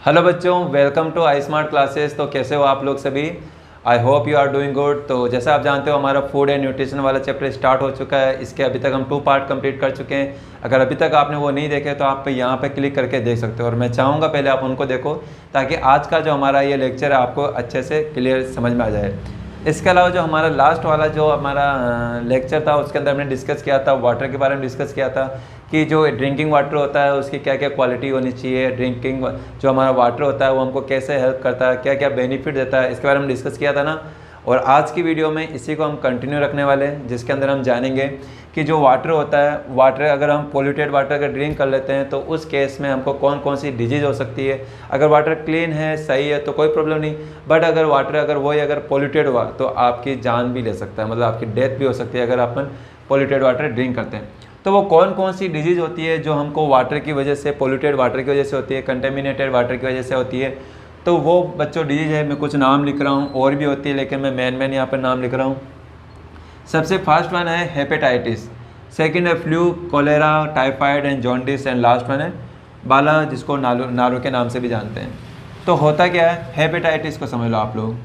Hello बच्चों, welcome to I smart classes. तो कैसे हो आप लोग सभी? I hope you are doing good. तो जैसा आप जानते हो हमारा फूड एंड न्यूट्रिशन वाला चैप्टर स्टार्ट हो चुका है। इसके अभी तक हम 2 पार्ट कंप्लीट कर चुके हैं। अगर अभी तक आपने वो नहीं देखे तो आप यहाँ पे क्लिक करके देख सकते हो, और मैं चाहूँगा पहले आप उनको देखो ताकि आज का जो हमारा ये लेक्चर है आपको अच्छे से क्लियर समझ में आ जाए। इसके अलावा जो हमारा लास्ट वाला जो हमारा लेक्चर था उसके अंदर हमने डिस्कस किया था, वाटर के बारे में डिस्कस किया था कि जो ड्रिंकिंग वाटर होता है उसकी क्या क्या क्वालिटी होनी चाहिए, ड्रिंकिंग जो हमारा वाटर होता है वो हमको कैसे हेल्प करता है, क्या क्या बेनिफिट देता है, इसके बारे में डिस्कस किया था ना। और आज की वीडियो में इसी को हम कंटिन्यू रखने वाले हैं, जिसके अंदर हम जानेंगे कि जो वाटर होता है, वाटर अगर हम पोल्यूटेड वाटर अगर ड्रिंक कर लेते हैं तो उस केस में हमको कौन कौन सी डिजीज़ हो सकती है। अगर वाटर क्लीन है, सही है तो कोई प्रॉब्लम नहीं, बट अगर वाटर अगर पोल्यूटेड हुआ तो आपकी जान भी ले सकता है, मतलब आपकी डेथ भी हो सकती है अगर अपन पोल्यूटेड वाटर ड्रिंक करते हैं। तो वो कौन कौन सी डिजीज़ होती है जो हमको वाटर की वजह से, पोल्यूटेड वाटर की वजह से होती है, कंटेमिनेटेड वाटर की वजह से होती है। तो वो बच्चों डिजीज़ है, मैं कुछ नाम लिख रहा हूँ, और भी होती है लेकिन मैं मेन यहाँ पर नाम लिख रहा हूँ। सबसे फर्स्ट वन है हेपेटाइटिस, सेकंड है flu, cholera, typhoid and jaundice, and last one है बाला, जिसको नालू के नाम से भी जानते हैं। तो होता क्या है, हेपेटाइटिस को समझ लो आप लोग।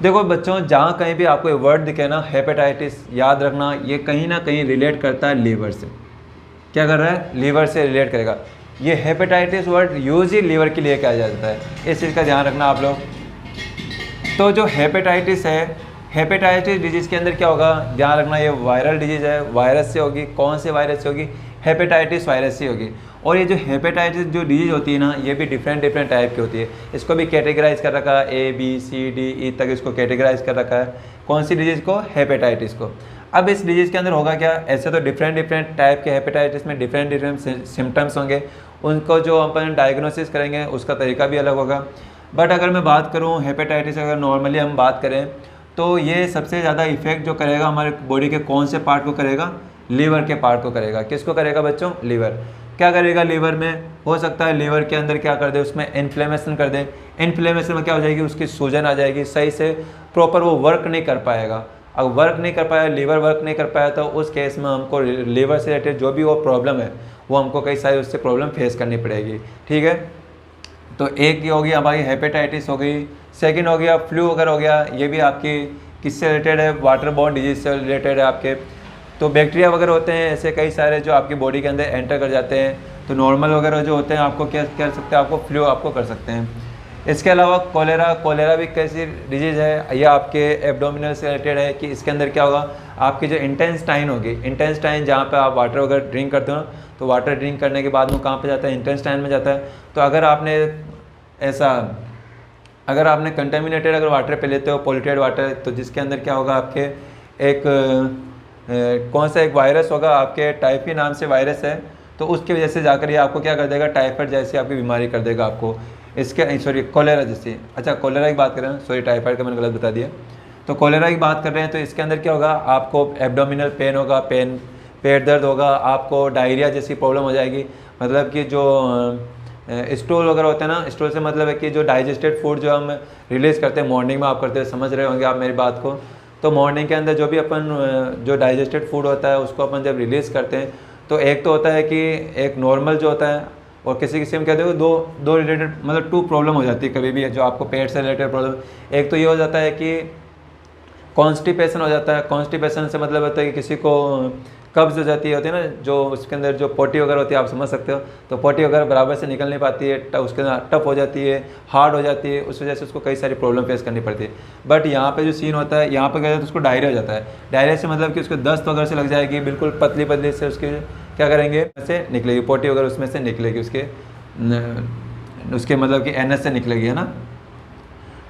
देखो बच्चों, जहाँ कहीं भी आपको ये वर्ड दिखे ना हेपेटाइटिस, याद रखना ये कहीं ना कहीं रिलेट करता है लीवर से। क्या कर रहा है? लीवर से रिलेट करेगा। ये हेपेटाइटिस वर्ड यूज ही लीवर के लिए किया जाता है, इस चीज़ का ध्यान रखना आप लोग। तो जो हेपेटाइटिस है, हेपेटाइटिस डिजीज़ के अंदर क्या होगा, ध्यान रखना, ये वायरल डिजीज़ है, वायरस से होगी। कौन से वायरस से होगी? हेपेटाइटिस वायरस से होगी। और ये जो हेपेटाइटिस जो डिजीज़ होती है ना, ये भी डिफरेंट टाइप की होती है। इसको भी कैटेगराइज कर रखा है, ABCDE तक इसको कैटेगराइज कर रखा है। कौन सी डिजीज़ को? हेपेटाइटिस को। अब इस डिजीज़ के अंदर होगा क्या, ऐसे तो डिफरेंट टाइप के हेपेटाइटिस में डिफरेंट सिम्टम्स होंगे, उनको जो अपन डायग्नोसिस करेंगे उसका तरीका भी अलग होगा। बट अगर मैं बात करूँ हेपेटाइटिस, अगर नॉर्मली हम बात करें तो ये सबसे ज़्यादा इफेक्ट जो करेगा हमारे बॉडी के कौन से पार्ट को करेगा? लीवर के पार्ट को करेगा। किसको करेगा बच्चों? लीवर। क्या करेगा लीवर में? हो सकता है लीवर के अंदर क्या कर दे, उसमें इन्फ्लेमेशन कर दे। इन्फ्लेमेशन में क्या हो जाएगी, उसकी सूजन आ जाएगी, सही से प्रॉपर वो वर्क नहीं कर पाएगा। अगर वर्क नहीं कर पाया, लीवर वर्क नहीं कर पाया, तो उस केस में हमको लीवर से रिलेटेड जो भी वो प्रॉब्लम है वो हमको कई सारी उससे प्रॉब्लम फेस करनी पड़ेगी। ठीक है, तो एक ये हो गया हमारी हेपेटाइटिस हो गई। सेकंड हो गया फ्लू वगैरह हो गया, ये भी आपकी किससे रिलेटेड है? वाटर बॉर्न डिजीज से रिलेटेड है आपके। तो बैक्टीरिया वगैरह होते हैं ऐसे कई सारे जो आपकी बॉडी के अंदर एंटर कर जाते हैं, तो नॉर्मल वगैरह जो होते हैं आपको क्या कर सकते हैं, आपको फ्लू आपको कर सकते हैं। इसके अलावा कोलेरा भी कैसी डिजीज़ है, यह आपके एब्डोमिनल से रिलेटेड है कि इसके अंदर क्या होगा, आपकी जो इंटेस्टाइन होगी, इंटेस्टाइन जहाँ पे आप वाटर वगैरह ड्रिंक करते हो, तो वाटर ड्रिंक करने के बाद वो कहाँ पे जाता है? इंटेस्टाइन में जाता है। तो अगर आपने कंटेमिनेटेड अगर वाटर पे लेते हो, पोल्यूटेड वाटर, तो जिसके अंदर क्या होगा, आपके एक कौन सा एक वायरस होगा, आपके टाइफी नाम से वायरस है, तो उसकी वजह से जाकर ये आपको क्या कर देगा, टाइफाइड जैसी आपकी बीमारी कर देगा आपको। इसके कोलेरा जैसी, अच्छा कोलेरा की बात कर रहे हैं, सॉरी टाइफाइड का मैंने गलत बता दिया। तो कोलेरा की बात कर रहे हैं, तो इसके अंदर क्या होगा, आपको एब्डोमिनल पेन होगा, पेट दर्द होगा, आपको डायरिया जैसी प्रॉब्लम हो जाएगी। मतलब कि जो स्टूल वगैरह होता है ना, स्टूल से मतलब है कि जो डाइजेस्टेड फूड जो हम रिलीज़ करते हैं मॉर्निंग में, आप करते हैं, समझ रहे होंगे आप मेरी बात को। तो मॉर्निंग के अंदर जो भी अपन जो डाइजेस्टेड फूड होता है उसको अपन जब रिलीज़ करते हैं, तो एक तो होता है कि एक नॉर्मल जो होता है, और किसी में कहते हो दो रिलेटेड, मतलब 2 प्रॉब्लम हो जाती है कभी भी जो आपको पेट से रिलेटेड प्रॉब्लम। एक तो ये हो जाता है कि कॉन्स्टिपेशन हो जाता है। कॉन्स्टिपेशन से मतलब होता है कि किसी को कब्ज़ हो जाती होती है ना, जो उसके अंदर जो पोटी वगैरह होती है, आप समझ सकते हो। तो पोटी वगैरह बराबर से निकल नहीं पाती है, उसके अंदर टफ हो जाती है, हार्ड हो जाती है, उस वजह से उसको कई सारी प्रॉब्लम फेस करनी पड़ती है। बट यहाँ पे जो सीन होता है, यहाँ पे क्या होता है, उसको डायरिया हो जाता है। डायरिया से मतलब कि उसको दस्त वगैरह से लग जाएगी, बिल्कुल पतली से उसकी क्या करेंगे, से निकलेगी पोटी वगैरह, उसमें से निकलेगी उसके मतलब कि एनएस से निकलेगी, है ना।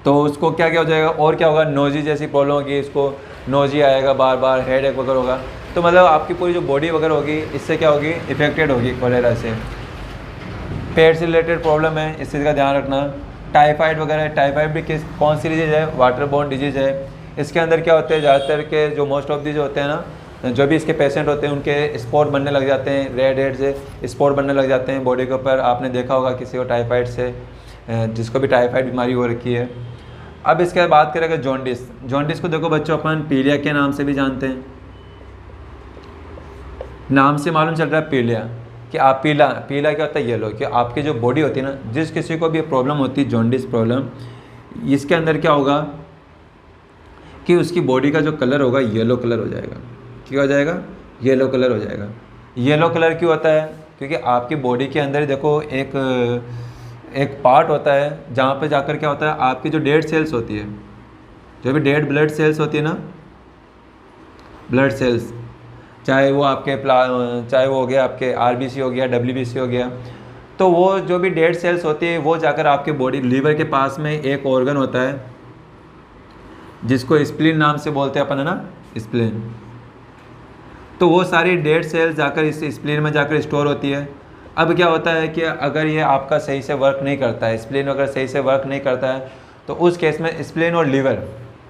तो उसको क्या हो जाएगा, और क्या होगा, नोजी जैसी प्रॉब्लम होगी, इसको नोजी आएगा बार, हेडेक वगैरह होगा। तो मतलब आपकी पूरी जो बॉडी वगैरह होगी इससे क्या होगी, इफेक्टेड होगी कोलेरा से। पेट से रिलेटेड प्रॉब्लम है, इस चीज़ का ध्यान रखना। टाइफाइड वगैरह, टाइफाइड भी कौन सी डिजीज़ है? वाटर बोर्न डिजीज़ है। इसके अंदर क्या होते हैं, ज़्यादातर के जो मोस्ट ऑफ दी जो होते हैं ना, जो भी इसके पेशेंट होते हैं उनके स्पॉट बनने लग जाते हैं, रेड से स्पॉट बनने लग जाते हैं बॉडी के ऊपर। आपने देखा होगा किसी को टाइफाइड से, जिसको भी टाइफाइड बीमारी हो रखी है। अब इसके बाद बात करेंगे जॉन्डिस को देखो बच्चों, अपन पीलिया के नाम से भी जानते हैं, नाम से मालूम चल रहा है पीलिया। कि आप पीला पीला क्या होता है, येलो, कि आपकी जो बॉडी होती है ना, जिस किसी को भी प्रॉब्लम होती है जॉन्डिस प्रॉब्लम, इसके अंदर क्या होगा कि उसकी बॉडी का जो कलर होगा येलो कलर हो जाएगा। क्या हो जाएगा? येलो कलर हो जाएगा। येलो कलर क्यों होता है? क्योंकि आपकी बॉडी के अंदर देखो एक पार्ट होता है जहाँ पे जाकर क्या होता है, आपकी जो डेड सेल्स होती है, जो भी डेड ब्लड सेल्स होती है ना, ब्लड सेल्स, चाहे वो हो गया आपके आरबीसी हो गया, डब्ल्यूबीसी हो गया, तो वो जो भी डेड सेल्स होती है वो जाकर आपके बॉडी लीवर के पास में एक ऑर्गन होता है जिसको स्प्लीन नाम से बोलते हैं अपन, है ना, स्प्लीन। तो वो सारी डेड सेल्स जाकर इस स्प्लीन में जाकर स्टोर होती है। अब क्या होता है कि अगर ये आपका सही से वर्क नहीं करता है, स्प्लीन अगर सही से वर्क नहीं करता है, तो उस केस में स्प्लीन और लीवर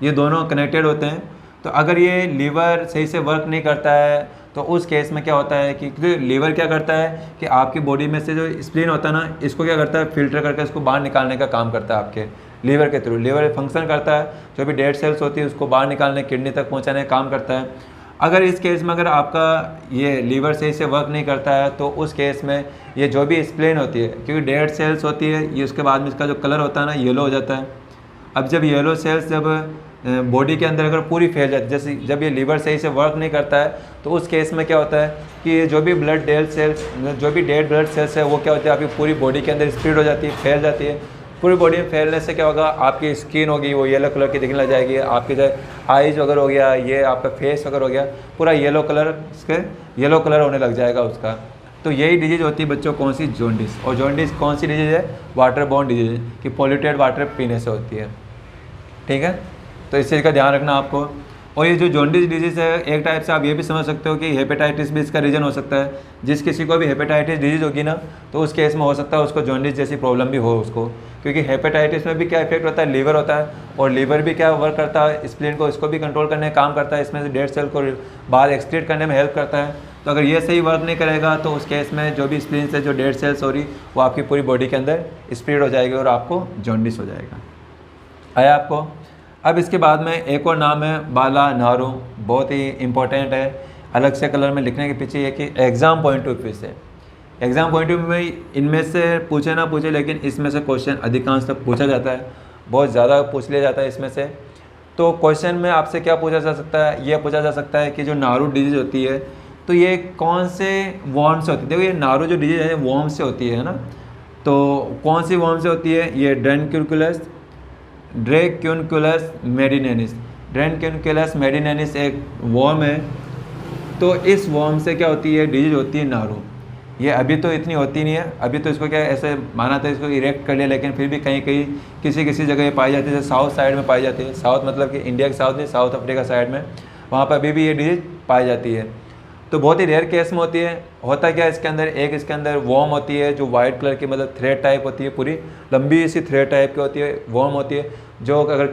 ये दोनों कनेक्टेड होते हैं। तो अगर ये लीवर सही से वर्क नहीं करता है तो उस केस में क्या होता है कि लीवर क्या करता है कि आपकी बॉडी में से जो स्प्लीन होता है ना, इसको क्या करता है, फिल्टर करके इसको बाहर निकालने का काम करता है आपके लीवर के थ्रू। लीवर फंक्शन करता है, जो भी डेड सेल्स होती है उसको बाहर निकालने, किडनी तक पहुंचाने का काम करता है। अगर इस केस में अगर आपका ये लीवर सही से वर्क नहीं करता है तो उस केस में ये जो भी स्प्लीन होती है, क्योंकि डेड सेल्स होती है, ये उसके बाद में इसका जो कलर होता है ना येलो हो जाता है। अब जब येलो सेल्स जब बॉडी के अंदर अगर पूरी फैल जाती है, जैसे जब ये लीवर सही से वर्क नहीं करता है, तो उस केस में क्या होता है कि जो भी डेड ब्लड सेल्स है वो क्या होती है, आपकी पूरी बॉडी के अंदर स्प्रेड हो जाती है, फैल जाती है। पूरी बॉडी में फैलने से क्या होगा, आपकी स्किन होगी वो येलो कलर की दिखने लग जाएगी, आपके जो आईज वगैरह हो गया, ये आपका फेस वगैरह हो गया, पूरा येलो कलर होने लग जाएगा उसका। तो यही डिजीज़ होती है बच्चों, कौन सी? जॉन्डिस। और जॉन्डिस कौन सी डिजीज़ है? वाटर बोर्न डिजीज़, कि पॉल्यूटेड वाटर पीने से होती है। ठीक है, तो इस चीज़ का ध्यान रखना आपको। और ये जो जॉन्डिस डिजीज़ है, एक टाइप से आप ये भी समझ सकते हो कि हेपेटाइटिस भी इसका रीज़न हो सकता है। जिस किसी को भी हेपेटाइटिस डिजीज़ होगी ना, तो उस केस में हो सकता है उसको जॉन्डिस जैसी प्रॉब्लम भी हो उसको, क्योंकि हेपेटाइटिस में भी क्या इफेक्ट होता है, लीवर होता है, और लीवर भी क्या वर्क करता है, स्प्लीन को इसको भी कंट्रोल करने का काम करता है, इसमें से डेड सेल को बाहर एक्सक्रीट करने में हेल्प करता है। तो अगर ये सही वर्क नहीं करेगा तो उस केस में जो भी स्प्लीन से जो डेड सेल्स हो रही वो आपकी पूरी बॉडी के अंदर स्प्रेड हो जाएगी और आपको जॉन्डिस हो जाएगा। आया आपको? अब इसके बाद में एक और नाम है बाला नारू, बहुत ही इंपॉर्टेंट है, अलग से कलर में लिखने के पीछे ये कि एग्ज़ाम पॉइंट ऑफ व्यू से, एग्ज़ाम पॉइंट ऑफ व्यू में इनमें से पूछे ना पूछे, लेकिन इसमें से क्वेश्चन अधिकांश तक पूछा जाता है, बहुत ज़्यादा पूछ लिया जाता है इसमें से। तो क्वेश्चन में आपसे क्या पूछा जा सकता है, ये पूछा जा सकता है कि जो नारू डिजीज़ होती है तो ये कौन से वॉर्म से होती है। देखो ये नारू जो डिजीज़ है वॉर्म से होती है ना, तो कौन सी वॉर्म से होती है? ये ड्रैक्यूनकुलस मेडिनेनिस। ड्रैक्यूनकुलस मेडिनेनिस एक वॉर्म है। तो इस वॉर्म से क्या होती है, डिजीज होती है नारू। ये अभी तो इतनी होती नहीं है, अभी तो इसको क्या ऐसे माना था, इसको इरेक्ट कर लिया, लेकिन फिर भी कहीं कहीं किसी जगह ये पाई जाती है, जैसे साउथ साइड में पाई जाती है। साउथ मतलब कि इंडिया के साउथ नहीं, साउथ अफ्रीका साइड में, वहाँ पर अभी भी ये डिजीज पाई जाती है। तो बहुत ही रेयर केस में होती है। होता क्या है इसके अंदर, इसके अंदर वॉर्म होती है जो वाइट कलर की, मतलब थ्रेड टाइप होती है, पूरी लंबी सी थ्रेड टाइप की होती है, वॉर्म होती है, जो अगर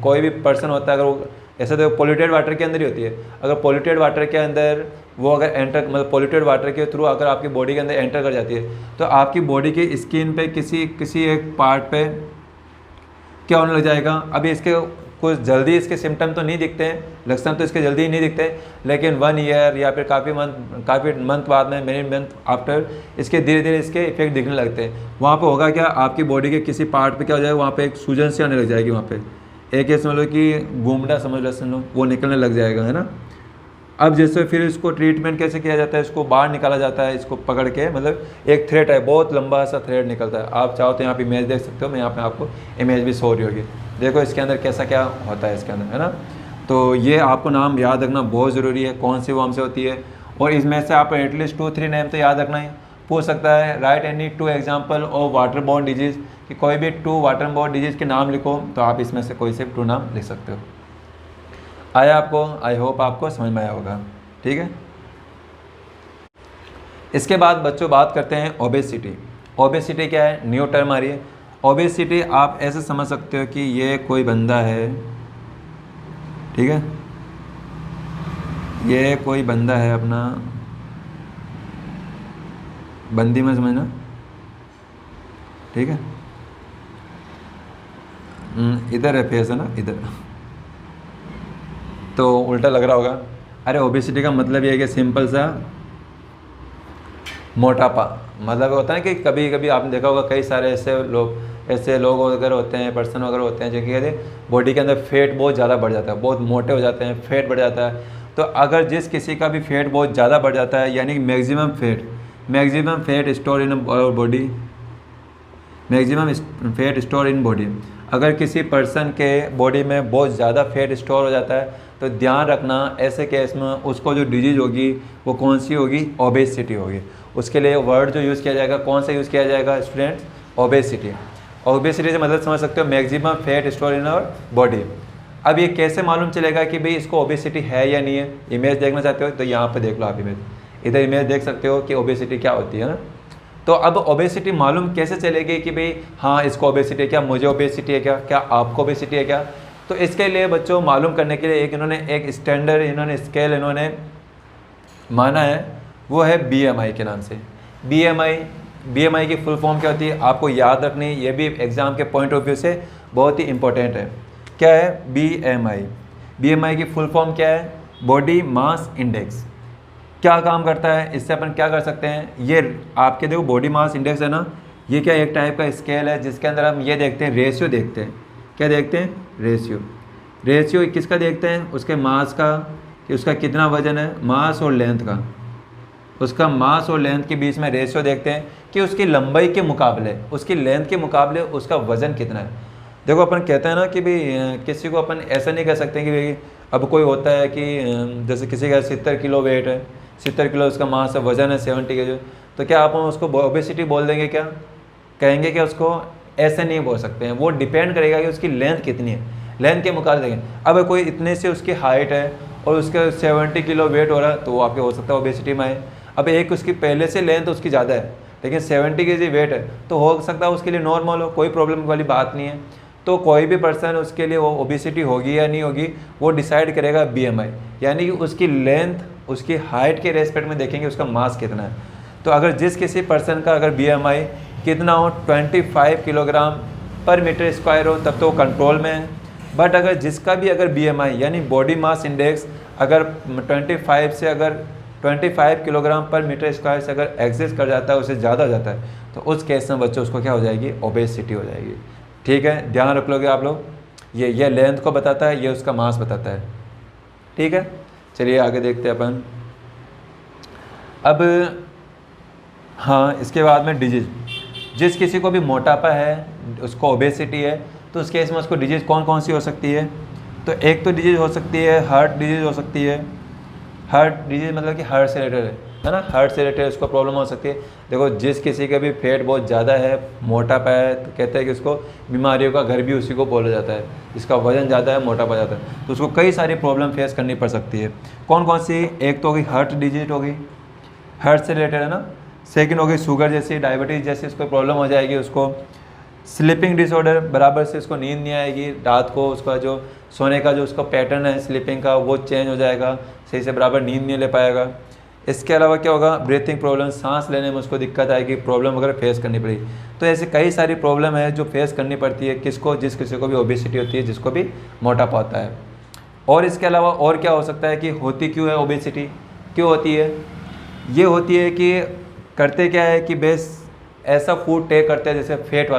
कोई भी पर्सन होता है, अगर वो ऐसा तो पोल्यूटेड वाटर के अंदर ही होती है, अगर पोल्यूटेड वाटर के अंदर वो अगर एंटर, मतलब पोल्यूटेड वाटर के थ्रू अगर आपकी बॉडी के अंदर एंटर कर जाती है, तो आपकी बॉडी की स्किन पे किसी एक पार्ट पे क्या होने लग जाएगा। अभी इसके कुछ जल्दी इसके सिम्टम तो नहीं दिखते हैं, लक्षण तो इसके जल्दी ही नहीं दिखते, लेकिन 1 ईयर या फिर काफ़ी मंथ बाद में, मेनी मंथ आफ्टर, इसके धीरे धीरे इसके इफेक्ट दिखने लगते हैं। वहाँ पे होगा क्या, आपकी बॉडी के किसी पार्ट पे क्या हो जाएगा, वहाँ पे एक सूजन सी आने लग जाएगी, वहाँ पे एक समझ लो कि घूमना समझ लो, वो निकलने लग जाएगा, है ना। अब जैसे फिर इसको ट्रीटमेंट कैसे किया जाता है, इसको बाहर निकाला जाता है, इसको पकड़ के, मतलब एक थ्रेड है, बहुत लंबा सा थ्रेड निकलता है। आप चाहो तो यहाँ पे इमेज देख सकते हो, मैं यहाँ पे आपको इमेज भी शो हो रही होगी, देखो इसके अंदर कैसा क्या होता है इसके अंदर, है ना। तो ये आपको नाम याद रखना बहुत ज़रूरी है, कौन सी वॉर्म से होती है, और इसमें से आप एटलीस्ट 2-3 नेम तो याद रखना ही पूछ सकता है। Right any 2 example of water borne disease, कि कोई भी 2 वाटर बोर्न डिजीज़ के नाम लिखो, तो आप इसमें से कोई से 2 नाम लिख सकते हो। आया आपको? आई होप आपको समझ में आया होगा, ठीक है। इसके बाद बच्चों बात करते हैं ओबेसिटी। ओबेसिटी क्या है, न्यू टर्म आ रही है। ओबेसिटी आप ऐसे समझ सकते हो कि ये कोई बंदा है, ठीक है, ये कोई बंदा है अपना, बंदी में समझना, ठीक है, इधर है फेस, है ना, इधर, तो उल्टा लग रहा होगा। अरे ओबेसिटी का मतलब ये है कि सिंपल सा मोटापा मतलब होता है कि कभी कभी आपने देखा होगा कई सारे ऐसे लोग वगैरह होते हैं, पर्सन वगैरह होते हैं जिनकी कहते हैं बॉडी के अंदर फैट बहुत ज़्यादा बढ़ जाता है, बहुत मोटे हो जाते हैं, फैट बढ़ जाता है। तो अगर जिस किसी का भी फैट बहुत ज़्यादा बढ़ जाता है, यानी कि maximum fat store in body, maximum fat store in body, अगर किसी पर्सन के बॉडी में बहुत ज़्यादा फैट स्टोर हो जाता है तो ध्यान रखना ऐसे केस में उसको जो डिजीज़ होगी वो कौन सी होगी, ओबेसिटी होगी। उसके लिए वर्ड जो यूज़ किया जाएगा, कौन सा यूज़ किया जाएगा स्टूडेंट्स, ओबेसिटी। ओबेसिटी से मतलब समझ सकते हो maximum fat store in our body. अब ये कैसे मालूम चलेगा कि भाई इसको ओबेसिटी है या नहीं है? इमेज देखना चाहते हो तो यहाँ पर देख लो आप इमेज, इधर इमेज देख सकते हो कि ओबेसिटी क्या होती है ना। तो अब ओबेसिटी मालूम कैसे चलेगी कि भाई हाँ इसको ओबेसिटी है क्या, मुझे ओबेसिटी है क्या, क्या आपको ओबेसिटी है क्या? तो इसके लिए बच्चों मालूम करने के लिए एक स्टैंडर्ड इन्होंने स्केल इन्होंने माना है, वो है BMI के नाम से। BMI की फुल फॉर्म क्या होती है आपको याद रखनी, ये भी एग्ज़ाम के पॉइंट ऑफ व्यू से बहुत ही इंपॉर्टेंट है। क्या है BMI की फुल फॉर्म क्या है, बॉडी मास इंडेक्स। क्या काम करता है, इससे अपन क्या कर सकते हैं, ये आपके देखो बॉडी मास इंडेक्स है ना, ये क्या एक टाइप का स्केल है जिसके अंदर हम ये देखते हैं, रेशियो देखते हैं। क्या देखते हैं, रेशियो किसका देखते हैं, उसके मास का, कि उसका कितना वजन है, मास और लेंथ का, उसका मास और लेंथ के बीच में रेशियो देखते हैं कि उसकी लंबाई के मुकाबले, उसकी लेंथ के मुकाबले उसका वज़न कितना है। देखो अपन कहते हैं ना कि भाई किसी को अपन ऐसा नहीं कह सकते कि भाई अब कोई होता है कि जैसे किसी का 70 किलो वेट है, 70 किलो उसका मास है, वज़न है 70 kg, तो क्या आप उसको ओबेसिटी बोल देंगे क्या, कहेंगे कि उसको ऐसे नहीं बोल सकते हैं। वो डिपेंड करेगा कि उसकी लेंथ कितनी है, लेंथ के मुकाबले देंगे। अब कोई इतने से उसकी हाइट है और उसका 70 किलो वेट हो रहा है तो वो आपके हो सकता है ओबेसिटी में आए। अब एक उसकी पहले से लेंथ उसकी ज़्यादा है लेकिन 70 kg वेट है तो हो सकता है उसके लिए नॉर्मल हो, कोई प्रॉब्लम वाली बात नहीं है। तो कोई भी पर्सन उसके लिए वो ओबेसिटी होगी या नहीं होगी वो डिसाइड करेगा BMI, यानी कि उसकी लेंथ, उसकी हाइट के रेस्पेक्ट में देखेंगे उसका मास कितना है। तो अगर जिस किसी पर्सन का अगर BMI कितना हो 25 किलोग्राम पर मीटर स्क्वायर हो तब तो वो कंट्रोल में है। बट अगर जिसका भी अगर BMI यानी बॉडी मास इंडेक्स अगर 25 किलोग्राम पर मीटर स्क्वायर से अगर एग्जिस्ट कर जाता है, उससे ज़्यादा हो जाता है, तो उस केस में बच्चों उसको क्या हो जाएगी, ओबेसिटी हो जाएगी। ठीक है, ध्यान रख लोगे आप लोग। ये लेंथ को बताता है, ये उसका मास बताता है। ठीक है, चलिए आगे देखते हैं अपन। अब हाँ, इसके बाद में डिजीज़, जिस किसी को भी मोटापा है, उसको ओबेसिटी है, तो उस केस में उसको डिजीज़ कौन कौन सी हो सकती है? तो एक तो डिजीज़ हो सकती है हार्ट डिजीज़ हो सकती है। हार्ट डिजीज़ मतलब कि हार्ट से रिलेटेड है ना, हार्ट से रिलेटेड उसको प्रॉब्लम हो सकती है। देखो जिस किसी का भी फैट बहुत ज़्यादा है, मोटापा है, तो कहते हैं कि उसको बीमारियों का घर भी उसी को बोला जाता है, जिसका वजन ज़्यादा है, मोटापा ज़्यादा है, तो उसको कई सारी प्रॉब्लम फेस करनी पड़ सकती है। कौन कौन सी? एक तो होगी हार्ट डिजीज होगी, हार्ट से रिलेटेड है ना। सेकेंड होगी शुगर जैसी, डायबिटीज़ जैसी उसको प्रॉब्लम हो जाएगी। उसको स्लीपिंग डिसऑर्डर, बराबर से उसको नींद नहीं आएगी, रात को उसका जो सोने का जो उसका पैटर्न है स्लीपिंग का वो चेंज हो जाएगा, सही से बराबर नींद नहीं ले पाएगा। इसके अलावा क्या होगा, ब्रीथिंग प्रॉब्लम, सांस लेने में उसको दिक्कत आएगी, प्रॉब्लम वगैरह फेस करनी पड़ेगी। तो ऐसे कई सारी प्रॉब्लम है जो फेस करनी पड़ती है किसको, जिस किसी को भी ओबेसिटी होती है, जिसको भी मोटापा होता है। और इसके अलावा और क्या हो सकता है कि होती क्यों है ओबेसिटी, क्यों होती है? ये होती है कि करते क्या है कि बेस ऐसा फूड टेक करते हैं जैसे फैट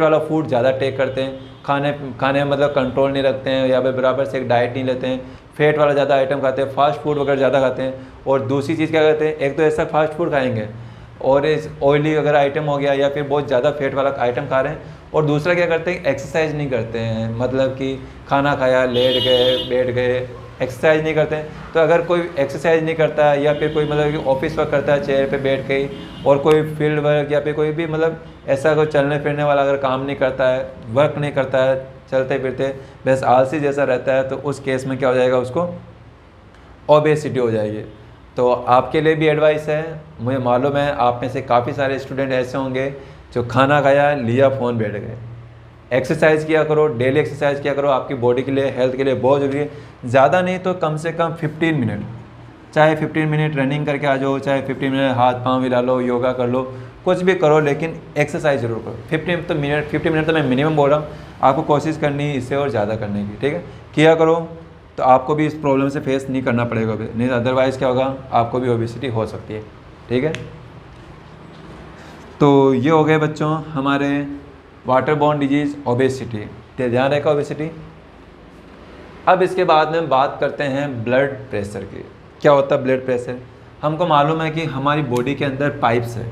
वाला फूड ज़्यादा टेक करते हैं, खाने में मतलब कंट्रोल नहीं रखते हैं, या फिर बराबर से एक डाइट नहीं लेते हैं, फैट वाला ज़्यादा आइटम खाते हैं, फास्ट फूड वगैरह ज़्यादा खाते हैं। और दूसरी चीज़ क्या करते हैं, एक तो ऐसा फास्ट फूड खाएंगे और इस ऑयली वगैरह आइटम हो गया, या फिर बहुत ज़्यादा फैट वाला आइटम खा रहे हैं। और दूसरा क्या करते हैं, एक्सरसाइज नहीं करते हैं, मतलब कि खाना खाया लेट गए बैठ गए, एक्सरसाइज नहीं करते हैं। तो अगर कोई एक्सरसाइज नहीं करता है या फिर कोई मतलब कि ऑफिस वर्क करता है चेयर पे बैठ के ही, और कोई फील्ड वर्क या फिर कोई भी मतलब ऐसा कोई चलने फिरने वाला अगर काम नहीं करता है, वर्क नहीं करता है, चलते फिरते बस आलसी जैसा रहता है, तो उस केस में क्या हो जाएगा, उसको ओबेसिटी हो जाएगी। तो आपके लिए भी एडवाइस है, मुझे मालूम है आप में से काफ़ी सारे स्टूडेंट ऐसे होंगे जो खाना खाया लिया फ़ोन बैठ गए। एक्सरसाइज किया करो, डेली एक्सरसाइज किया करो, आपकी बॉडी के लिए, हेल्थ के लिए बहुत ज़रूरी है। ज़्यादा नहीं तो कम से कम 15 मिनट, चाहे 15 मिनट रनिंग करके आ जाओ, चाहे 15 मिनट हाथ पाँव हिला लो, योगा कर लो, कुछ भी करो, लेकिन एक्सरसाइज जरूर करो। 50 मिनट तो मैं मिनिमम बोल रहा हूँ, आपको कोशिश करनी है इससे और ज़्यादा करने की। ठीक है, किया करो तो आपको भी इस प्रॉब्लम से फेस नहीं करना पड़ेगा, नहीं अदरवाइज़ क्या होगा, आपको भी ओबेसिटी हो सकती है। ठीक है, तो ये हो गए बच्चों हमारे वाटर बॉर्न डिजीज़, ओबेसिटी। तो ध्यान रखा ओबेसिटी। अब इसके बाद में बात करते हैं ब्लड प्रेशर की। क्या होता है ब्लड प्रेशर? हमको मालूम है कि हमारी बॉडी के अंदर पाइप्स है।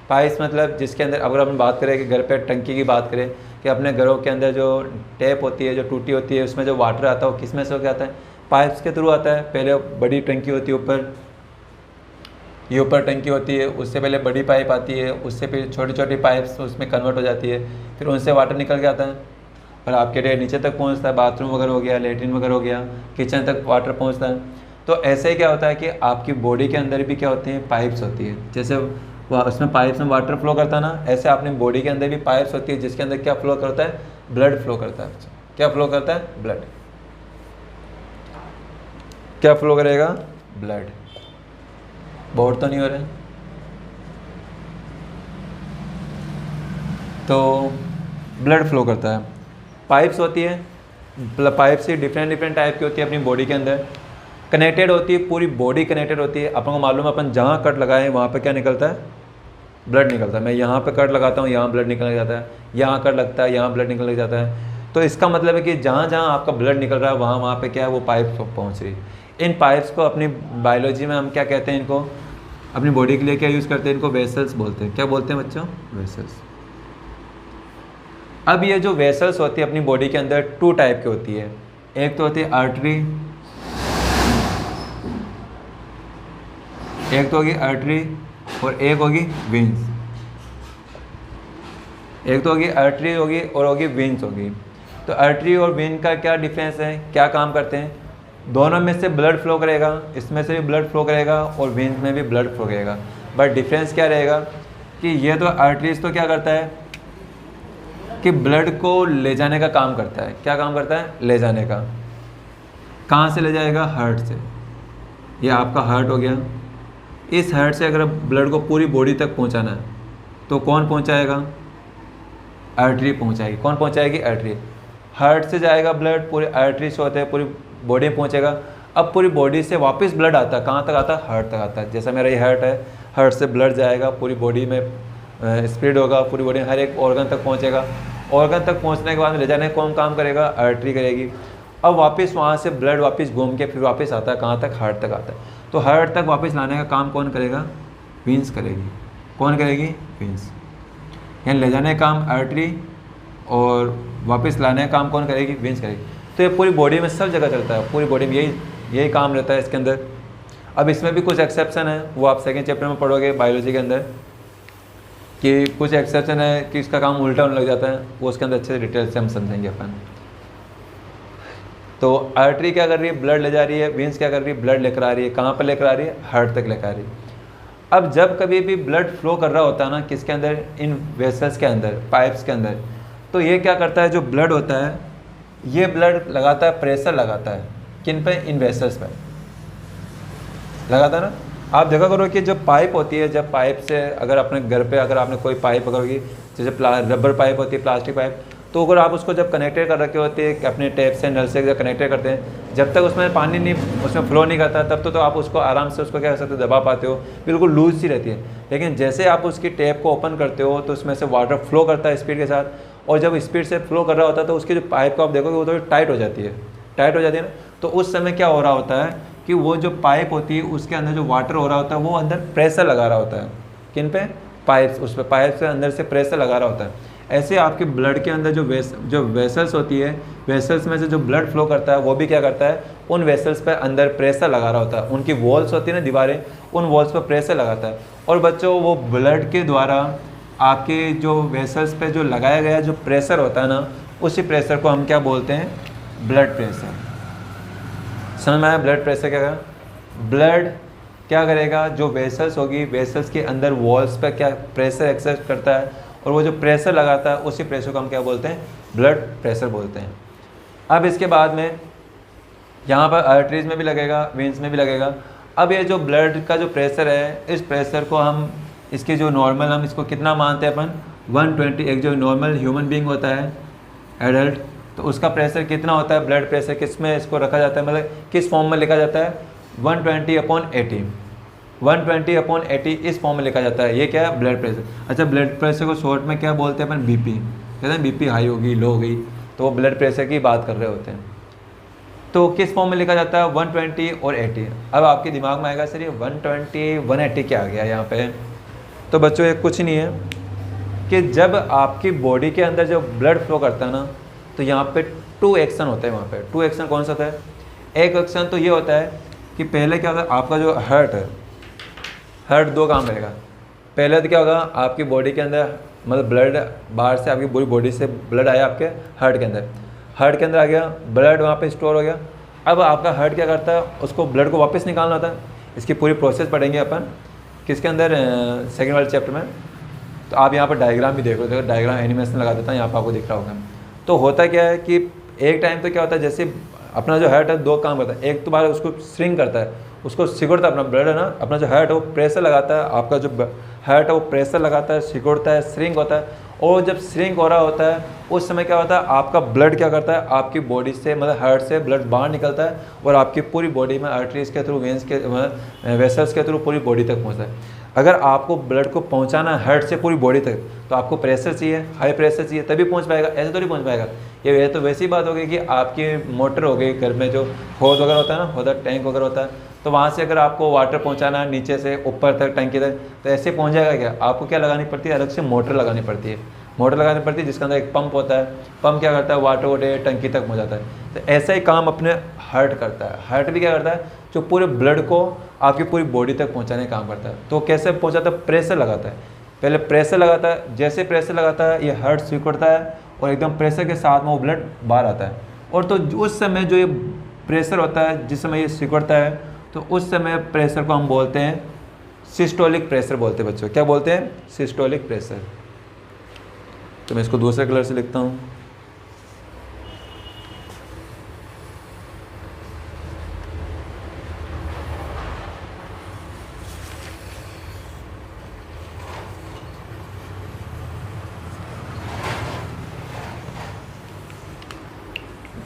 पाइप्स मतलब जिसके अंदर, अगर हम बात करें कि घर पे टंकी की बात करें, कि अपने घरों के अंदर जो टैप होती है, जो टूटी होती है, उसमें जो वाटर आता है वो किस में से होकर आता है? पाइप्स के थ्रू आता है। पहले बड़ी टंकी होती है ऊपर, ये ऊपर टंकी होती है, उससे पहले बड़ी पाइप आती है, उससे फिर छोटी छोटी पाइप्स उसमें कन्वर्ट हो जाती है, फिर उनसे वाटर निकल के आता है और आपके नीचे तक पहुंचता है। बाथरूम वगैरह हो गया, लेटरिन वगैरह हो गया, किचन तक वाटर पहुंचता है। तो ऐसे ही क्या होता है कि आपकी बॉडी के अंदर भी क्या होती हैं? पाइप्स होती है। जैसे उसमें पाइप्स में वाटर फ्लो करता है ना, ऐसे अपनी बॉडी के अंदर भी पाइप्स होती है जिसके अंदर क्या फ्लो करता है? ब्लड फ्लो करता है। क्या फ्लो करता है? ब्लड। क्या फ्लो करेगा? ब्लड। बोर तो नहीं हो रहे? तो ब्लड फ्लो करता है, पाइप्स होती है। पाइप से डिफरेंट टाइप की होती है अपनी बॉडी के अंदर, कनेक्टेड होती है, पूरी बॉडी कनेक्टेड होती है। अपन को मालूम है अपन जहाँ कट लगाए वहाँ पे क्या निकलता है? ब्लड निकलता है। मैं यहाँ पे कट लगाता हूँ, यहाँ ब्लड निकल जाता है, यहाँ कट लगता है, यहाँ ब्लड निकल जाता है। तो इसका मतलब है कि जहाँ जहाँ आपका ब्लड निकल रहा है वहाँ पे क्या है? वो पाइप पहुँच रही है। इन पाइप्स को अपनी बायोलॉजी में हम क्या कहते हैं? इनको अपनी बॉडी के लिए क्या यूज़ करते हैं? इनको वेसल्स बोलते हैं। क्या बोलते हैं बच्चों? वेसल्स। अब ये जो वेसल्स होती है अपनी बॉडी के अंदर टू टाइप की होती है। एक तो होती है आर्टरी, एक तो होगी आर्टरी और एक होगी वेन्स। एक तो होगी आर्टरी होगी और होगी वेन्स होगी। तो आर्टरी और वेन का क्या डिफरेंस है? क्या काम करते हैं? दोनों में से ब्लड फ्लो करेगा, इसमें से भी ब्लड फ्लो करेगा और वेन्स में भी ब्लड फ्लो करेगा। बट डिफरेंस क्या रहेगा कि ये तो आर्टरीज तो क्या करता है कि ब्लड को ले जाने का काम करता है। क्या काम करता है? ले जाने का। कहाँ से ले जाएगा? हार्ट से। ये आपका हार्ट हो गया। इस हार्ट से अगर ब्लड को पूरी बॉडी तक पहुँचाना है तो कौन पहुँचाएगा? आर्टरी पहुँचाएगी। कौन पहुँचाएगी? आर्टरी। हार्ट से जाएगा ब्लड, पूरे आर्टरी से होते हैं, पूरी बॉडी में पहुँचेगा। अब पूरी बॉडी से वापस ब्लड आता है, कहाँ तक आता है? हार्ट तक आता है। जैसा मेरा ये हार्ट है, हार्ट से ब्लड जाएगा, पूरी बॉडी में स्प्रेड होगा, पूरी बॉडी में हर एक ऑर्गन तक पहुँचेगा। ऑर्गन तक पहुँचने के बाद ले जाने कौन काम करेगा? आर्टरी करेगी। अब वापस वहाँ से ब्लड वापस घूम के फिर वापस आता है, कहाँ तक? हार्ट तक आता है। तो हार्ट तक वापस लाने का काम कौन करेगा? वेन्स करेगी। कौन करेगी? वेन्स। यानी ले जाने का काम आर्टरी और वापस लाने का काम कौन करेगी? वेन्स करेगी। तो ये पूरी बॉडी में सब जगह चलता है, पूरी बॉडी में यही काम रहता है इसके अंदर। अब इसमें भी कुछ एक्सेप्शन है, वो आप सेकेंड चैप्टर में पढ़ोगे बायोलॉजी के अंदर, कि कुछ एक्सेप्शन है कि इसका काम उल्टा होने लग जाता है। वो उसके अंदर अच्छे से डिटेल से हम समझेंगे अपन। तो आर्टरी क्या कर रही है? ब्लड ले जा रही है। वेन्स क्या कर रही है? ब्लड लेकर आ रही है। कहाँ पर लेकर आ रही है? हार्ट तक लेकर आ रही है। अब जब कभी भी ब्लड फ्लो कर रहा होता है ना, किसके अंदर? इन वेसल्स के अंदर, पाइप्स के अंदर, तो ये क्या करता है? जो ब्लड होता है ये ब्लड लगाता है, प्रेशर लगाता है। किन पे? इन वेसल्स पे लगाता है ना। आप देखा करो कि जब पाइप होती है, जब पाइप से अगर अपने घर पे अगर आपने कोई पाइप पकड़ोगी, जैसे रबर पाइप होती है, प्लास्टिक पाइप, तो अगर आप उसको जब कनेक्टेड कर रखे होते हैं अपने टैप से, नल से जब कनेक्टेड करते हैं, जब तक उसमें पानी नहीं, उसमें फ्लो नहीं करता, तब तो आप उसको आराम से उसको क्या कर सकते हो? दबा पाते हो, बिल्कुल लूज सी रहती है। लेकिन जैसे आप उसकी टैप को ओपन करते हो तो उसमें से वाटर फ्लो करता है स्पीड के साथ, और जब स्पीड से फ्लो कर रहा होता है तो उसकी जो पाइप को आप देखोगे वो थोड़ी टाइट हो जाती है। टाइट हो जाती है ना, तो उस समय क्या हो रहा होता है कि वो जो पाइप होती है उसके अंदर जो वाटर हो रहा होता है वो अंदर प्रेशर लगा रहा होता है। किन पे? पाइप्स। उस पर पाइप से अंदर से प्रेशर लगा रहा होता है। ऐसे आपके ब्लड के अंदर जो वेसल्स होती है, वेसल्स में से जो ब्लड फ्लो करता है वो भी क्या करता है? उन वेसल्स पे अंदर प्रेशर लगा रहा होता है। उनकी वॉल्स होती है ना, दीवारें, उन वॉल्स पर प्रेशर लगाता है। और बच्चों वो ब्लड के द्वारा आपके जो वेसल्स पे जो लगाया गया जो प्रेशर होता है ना, उसी प्रेशर को हम क्या बोलते हैं? Blood pressure. समझ में आया? ब्लड प्रेशर क्या है? ब्लड क्या करेगा? जो वेसल्स होगी, वेसल्स के अंदर वॉल्स पे क्या प्रेशर एक्सर्ट करता है, और वो जो प्रेशर लगाता है उसी प्रेशर को हम क्या बोलते हैं? ब्लड प्रेशर बोलते हैं। अब इसके बाद में यहाँ पर आर्टरीज में भी लगेगा, वेन्स में भी लगेगा। अब ये जो ब्लड का जो प्रेशर है, इस प्रेशर को हम इसकी जो नॉर्मल, हम इसको कितना मानते हैं अपन? 120। एक जो नॉर्मल ह्यूमन बीइंग होता है एडल्ट, तो उसका प्रेशर कितना होता है? ब्लड प्रेशर किस में इसको रखा जाता है, मतलब किस फॉर्म में लिखा जाता है? 120/80। 120/80 इस फॉर्म में लिखा जाता है। ये क्या है? Blood pressure. अच्छा, ब्लड प्रेशर को शॉर्ट में क्या बोलते हैं अपन? बीपी। कहते हैं बीपी हाई होगी, लो होगी, तो वो ब्लड प्रेशर की बात कर रहे होते हैं। तो किस फॉर्म में लिखा जाता है? 120 और 80। अब आपके दिमाग में आएगा सर ये 120 180 क्या आ गया यहाँ पे? तो बच्चों ये कुछ नहीं है कि जब आपकी बॉडी के अंदर जब ब्लड फ्लो करता है ना, तो यहाँ पे 2 एक्शन होते हैं। वहाँ पे 2 एक्शन कौन सा होता है? एक एक्शन तो ये होता है कि पहले क्या होता है, आपका जो हार्ट है, हार्ट 2 काम करेगा। पहले तो क्या होगा, आपकी बॉडी के अंदर मतलब ब्लड बाहर से आपकी पूरी बॉडी से ब्लड आया आपके हार्ट के अंदर, हार्ट के अंदर आ गया ब्लड, वहाँ पे स्टोर हो गया। अब आपका हार्ट क्या करता है, उसको ब्लड को वापस निकालना होता है। इसकी पूरी प्रोसेस पढ़ेंगे अपन किसके अंदर, सेकेंड वाले चैप्टर में। तो आप यहाँ पर डायग्राम भी देखो, देखो डायग्राम एनिमेशन लगा देता हूँ, यहाँ पर आपको दिख रहा होगा। तो होता क्या है कि एक टाइम तो क्या होता है, जैसे अपना जो हार्ट है 2 काम करता है। एक तो बाहर उसको श्रिंक करता है, उसको सिकुड़ता है, अपना ब्लड है ना, अपना जो हार्ट है वो प्रेशर लगाता है, आपका जो हार्ट है वो प्रेशर लगाता है, सिकुड़ता है, श्रिंक होता है। और जब श्रिंक हो रहा होता है उस समय क्या होता है, आपका ब्लड क्या करता है, आपकी बॉडी से मतलब हार्ट से ब्लड बाहर निकलता है और आपकी पूरी बॉडी में आर्टरीज के थ्रू, वेंस के वेसल्स के थ्रू पूरी बॉडी तक पहुँचता है। अगर आपको ब्लड को पहुंचाना है हार्ट से पूरी बॉडी तक, तो आपको प्रेशर चाहिए, हाई प्रेशर चाहिए, तभी पहुंच पाएगा, ऐसे तो नहीं पहुंच पाएगा। ये तो वैसी बात हो गई कि आपकी मोटर हो गई, घर में जो होद वगैरह होता है ना, होदा टैंक वगैरह होता है, तो वहाँ से अगर आपको वाटर पहुँचाना है नीचे से ऊपर तक टंकी तक, तो ऐसे पहुँच जाएगा क्या? आपको क्या लगानी पड़ती है? अलग से मोटर लगानी पड़ती है। मोटर लगानी पड़ती है जिसके अंदर एक पंप होता है। पंप क्या करता है, वाटर वोटे टंकी तक पहुँचाता है। तो ऐसा ही काम अपने हार्ट करता है। हार्ट भी क्या करता है, जो पूरे ब्लड को आपकी पूरी बॉडी तक पहुंचाने का काम करता है। तो कैसे पहुंचाता है? प्रेशर लगाता है। पहले प्रेशर लगाता है, जैसे प्रेशर लगाता है ये हार्ट सिकुड़ता है और एकदम प्रेशर के साथ में वो ब्लड बाहर आता है। और तो उस समय जो ये प्रेशर होता है, जिस समय ये सिकुड़ता है, तो उस समय प्रेशर को हम बोलते हैं सिस्टोलिक प्रेशर बोलते हैं बच्चों। क्या बोलते हैं? Systolic pressure. तो मैं इसको दूसरे कलर से लिखता हूँ।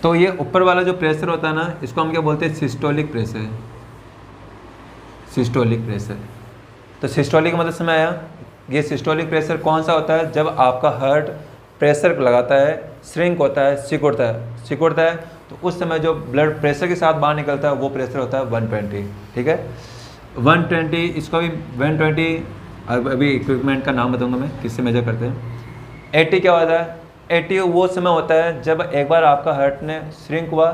तो ये ऊपर वाला जो प्रेशर होता है ना, इसको हम क्या बोलते हैं? Systolic pressure. Systolic pressure. तो सिस्टोलिक मतलब समझ आया? ये सिस्टोलिक प्रेशर कौन सा होता है? जब आपका हार्ट प्रेशर लगाता है, श्रिंक होता है, सिकुड़ता है, तो उस समय जो ब्लड प्रेशर के साथ बाहर निकलता है वो प्रेशर होता है 120। ठीक है, 120। इसको भी 120, अभी इक्विपमेंट का नाम बताऊंगा मैं किससे मेजर करते हैं। 80 क्या होता है? 80 वो समय होता है जब एक बार आपका हार्ट ने श्रिंक हुआ,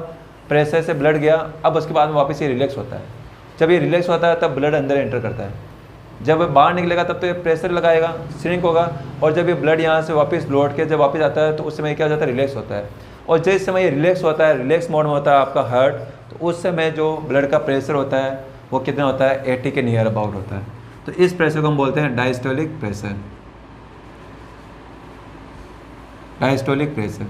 प्रेशर से ब्लड गया, अब उसके बाद में वापस ये रिलैक्स होता है। जब ये रिलैक्स होता है तब ब्लड अंदर एंटर करता है। जब बाहर निकलेगा तब तो ये प्रेशर लगाएगा, श्रिंक होगा, और जब ये ब्लड यहाँ से वापस लौट के जब वापस आता है तो उस समय क्या हो जाता है? रिलैक्स होता है। और जिस समय ये रिलैक्स होता है, रिलैक्स मोड में होता है आपका हार्ट, तो उस समय जो ब्लड का प्रेशर होता है वो कितना होता है? 80 के नियर अबाउट होता है। तो इस प्रेशर को हम बोलते हैं डायस्टोलिक प्रेशर। Diastolic pressure.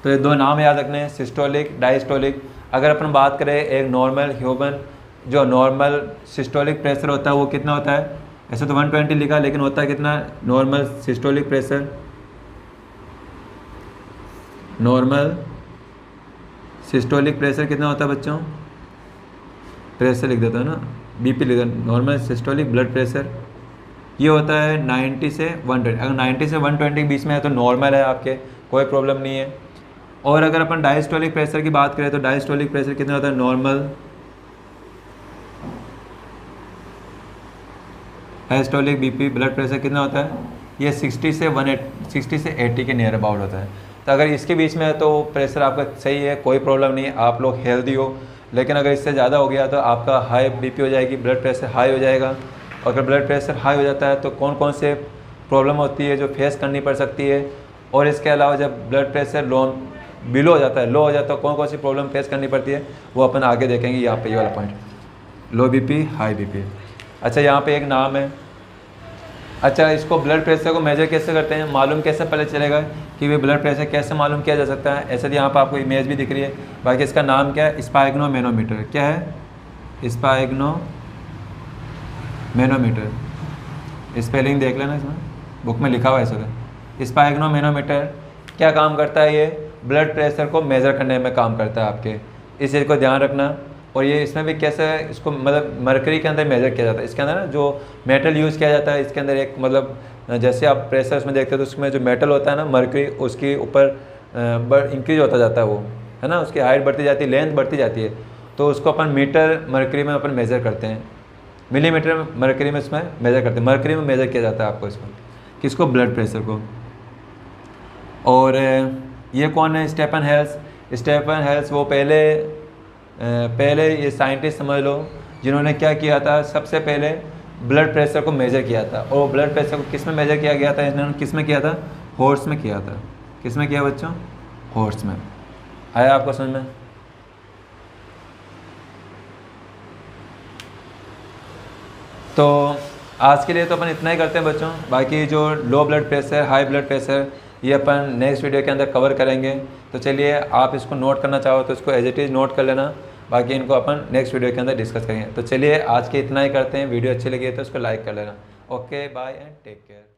तो ये 2 नाम याद रखने हैं, सिस्टोलिक, डायस्टोलिक। अगर अपन बात करें एक नॉर्मल ह्यूमन, जो नॉर्मल सिस्टोलिक प्रेशर होता है वो कितना होता है? ऐसे तो 120 लिखा, लेकिन होता है कितना normal systolic pressure? Normal systolic pressure कितना होता है बच्चों? प्रेशर लिख देता है ना, बीपी लिख देता। नॉर्मल सिस्टोलिक ब्लड प्रेशर ये होता है 90 से 120। अगर 90 से 120 के बीच में है तो नॉर्मल है, आपके कोई प्रॉब्लम नहीं है। और अगर अपन डायस्टोलिक प्रेशर की बात करें तो डायस्टोलिक प्रेशर कितना होता है? Normal diastolic BP blood pressure कितना होता है? ये 60 से 80 के नियर अबाउट होता है। तो अगर इसके बीच में है तो प्रेशर आपका सही है, कोई प्रॉब्लम नहीं है, आप लोग हेल्दी हो। लेकिन अगर इससे ज़्यादा हो गया तो आपका हाई बीपी हो जाएगी, ब्लड प्रेशर हाई हो जाएगा। और अगर ब्लड प्रेशर हाई हो जाता है तो कौन कौन से प्रॉब्लम होती है जो फेस करनी पड़ सकती है। और इसके अलावा जब ब्लड प्रेशर लो हो जाता है कौन कौन सी प्रॉब्लम फेस करनी पड़ती है वो अपन आगे देखेंगे। यहाँ पे ये वाला पॉइंट, लो बीपी हाई बीपी। अच्छा, यहाँ पे एक नाम है। अच्छा, इसको ब्लड प्रेशर को मेजर कैसे करते हैं, मालूम कैसे पता चलेगा कि वे ब्लड प्रेशर कैसे मालूम किया जा सकता है? ऐसे तो यहाँ पर आपको इमेज भी दिख रही है। बाकी इसका नाम क्या है? स्पाइग्नोमेनोमीटर। क्या है? स्पाइग्नोमेनोमीटर। स्पेलिंग देख लेना, इसमें बुक में लिखा हुआ है ऐसा। स्पाइग्नोमेनोमीटर क्या काम करता है? ये ब्लड प्रेशर को मेज़र करने में काम करता है आपके। इस चीज़ को ध्यान रखना। और ये इसमें भी कैसे इसको मतलब मरकरी के अंदर मेजर किया जाता है। इसके अंदर ना जो मेटल यूज़ किया जाता है इसके अंदर एक मतलब जैसे आप प्रेशर उसमें देखते हो तो उसमें जो मेटल होता है ना मरकरी, उसके ऊपर इंक्रीज होता जाता है वो, है ना, उसकी हाइट बढ़ती जाती है, लेंथ बढ़ती जाती है। तो उसको अपन मीटर मरकरी में अपन मेज़र करते हैं, मिलीमीटर मरकरी में इसमें मेज़र करते हैं। मरकरी में मेज़र किया जाता है आपको इसको, किसको, ब्लड प्रेशर को। और ये कौन है, स्टेफन हेल्स। स्टेफन हेल्स वो पहले ये साइंटिस्ट समझ लो जिन्होंने क्या किया था, सबसे पहले ब्लड प्रेशर को मेज़र किया था। और ब्लड प्रेशर को किस में मेज़र किया गया था, इन्होंने किस में किया था, हॉर्स में किया था। किस में किया बच्चों, हॉर्स में। आया आपको समझ में। तो आज के लिए तो अपन इतना ही करते हैं बच्चों, बाकी जो low blood pressure, high blood pressure, ये अपन नेक्स्ट वीडियो के अंदर कवर करेंगे। तो चलिए, आप इसको नोट करना चाहो तो इसको एज इट इज़ नोट कर लेना, बाकी इनको अपन नेक्स्ट वीडियो के अंदर डिस्कस करेंगे। तो चलिए, आज के इतना ही करते हैं। वीडियो अच्छी लगी है तो इसको लाइक कर लेना। Okay, bye and take care.